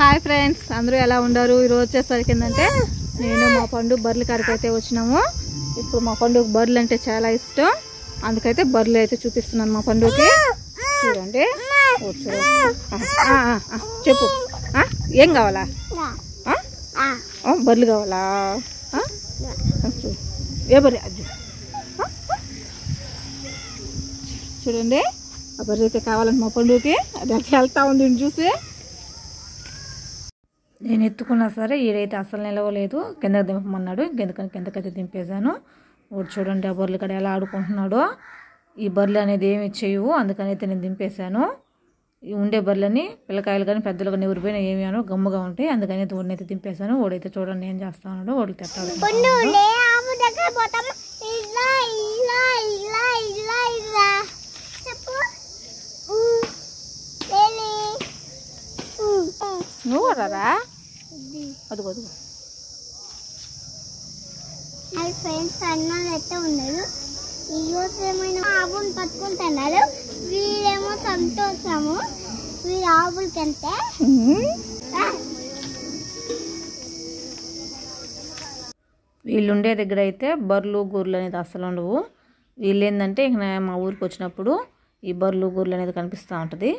Hi friends, అందరూ ఎలా ఉన్నారు? ఈరోజు వచ్చేసరికి ఏంటంటే నేను మా పండు బర్రెల కాడికి అయితే వచ్చినాము. ఇప్పుడు మా పండుగ బర్రెలు అంటే చాలా ఇష్టం, అందుకైతే బర్రెలు అయితే చూపిస్తున్నాను మా పండుగకి. చూడండి, చెప్పు ఏం కావాలా? బర్రెలు కావాలా? ఏ బర్రె అది చూడండి, ఆ బర్రె అయితే కావాలంటే మా పండుగకి. అది అయితే వెళ్తా ఉంది చూసి. నేను ఎత్తుకున్నా సరే ఈడైతే అసలు నిలవలేదు, కిందకి దింపమన్నాడు. కిందకైతే దింపేశాను. ఒకటి చూడండి, ఆ బర్రెలు ఇక్కడ ఎలా ఆడుకుంటున్నాడో. ఈ బర్రెలు అనేది ఏమి చేయవు, అందుకని అయితే నేను దింపేశాను. ఉండే బర్రెలని పిల్లకాయలు కానీ పెద్దలు కానీ ఎవరిపోయినా ఏమి అనో గమ్ముగా ఉంటాయి, అందుకని అయితే ఓడినైతే దింపేశాను. ఓడైతే చూడండి ఏం చేస్తా ఉన్నాడు, ఓడి తెట్టాడు. నువ్వు రారా అదుగో అదుగో. ఫ్రెండ్స్ అన్నది అయితే ఉన్నారు. ఈరోజు ఏమైనా ఆవులు పట్టుకుంటున్నారు. వీళ్ళేమో సంతోషము, వీళ్ళు ఆవులకంటే. వీళ్ళుండే దగ్గర అయితే బర్రెలు గొర్రెలు అనేది అసలు ఉండవు. వీళ్ళు ఏంటంటే ఇక మా ఊరికి వచ్చినప్పుడు ఈ బర్రెలు గొర్రెలు అనేది కనిపిస్తూ ఉంటుంది.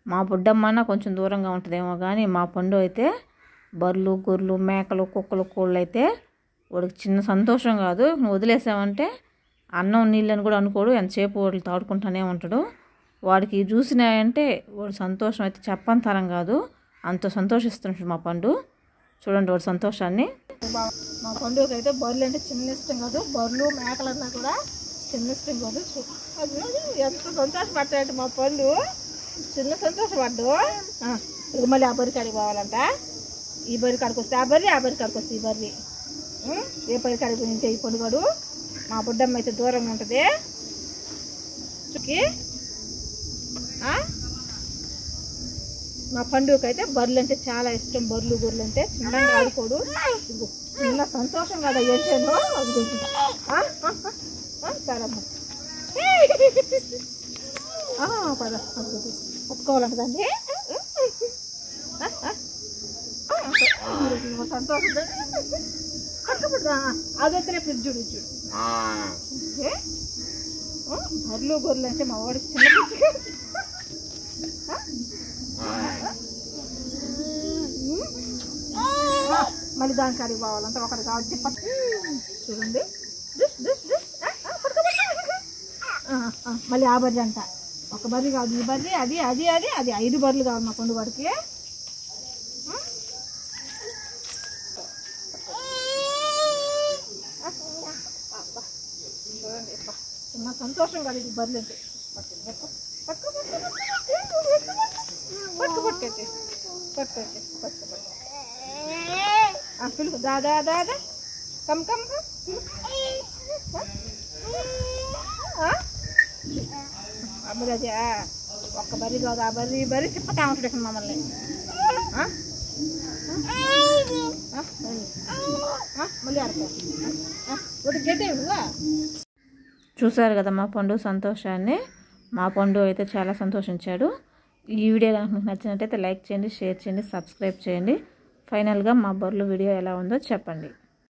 మా బుడ్డమ్మన్న కొంచెం దూరంగా ఉంటుందేమో కానీ మా పండు అయితే బర్రెలు గొర్రెలు మేకలు కుక్కలు కోళ్ళు అయితే వాడికి చిన్న సంతోషం కాదు. వదిలేసామంటే అన్నం నీళ్ళని కూడా అనుకోడు, ఎంతసేపు వాడు తాడుకుంటానే ఉంటాడు. వాడికి చూసినాయంటే వాడు సంతోషం అయితే చెప్పంతరం కాదు, అంత సంతోషిస్తున్నాడు మా పండు. చూడండి వాడి సంతోషాన్ని. మా పండుగకి అయితే బర్రెలు అంటే చిన్న ఇష్టం కాదు, బర్రెలు మేకలన్నా కూడా చిన్న ఇష్టం కాదు. ఎంత సంతోషపడతాడంటే మా పండు, చిన్న సంతోషపడ్డు. ఇక మళ్ళీ ఆ బర్రె కాడికి పోవాలంట. ఈ బర్రె కాడికి వస్తే ఆ బర్రె, ఆ బర్రె కాడికి వస్తే ఈ బర్రె. ఏ బర్రె కాడికి ఉంటే ఈ పండుగడు. మా బుడ్డమ్మ అయితే దూరంగా ఉంటుంది. మా పండుగకి అయితే బర్రెలు అంటే చాలా ఇష్టం. బర్రెలు గొర్రెలు అంటే చిన్నగా ఆడుకోడు, చిన్న సంతోషం కదా ఏంటో చాలా పద ఒప్పుకోవాలంటదండి. సంతోషం కష్టపడదా అదైతేనే ఫ్రిడ్జ్ చూడు చూడు. బర్రెలు గొర్రెలు అంటే మా వాడికి చిన్న మళ్ళీ దాని కాడికి పోవాలంటే ఒకటి కావచ్చు. చూడండి మళ్ళీ ఆ బర్రె అంట. ఒక బర్రె కాదు, ఈ బర్రె, అది అది అది అది 5 బర్రెలు కావాలి మా పండు వాడికి. చూడండి చిన్న సంతోషం కాదు ఇది బర్రెలు అంటే. పిలుపు దాదా దాదా కమ్ కమ్ అమ్మరాజ. ఒక్క బర్రె కాదు, ఆ బర్రె బర్రె తిప్పుతా ఉంటాడు మమ్మల్ని. మళ్ళీ ఆడుకో గడ్డ. చూసారు కదా మా పండు సంతోషాన్ని. మా పండు అయితే చాలా సంతోషించాడు. ఈ వీడియో కనుక మీకు నచ్చినట్టయితే లైక్ చేయండి, షేర్ చేయండి, సబ్స్క్రైబ్ చేయండి. ఫైనల్గా మా బర్రెలు వీడియో ఎలా ఉందో చెప్పండి.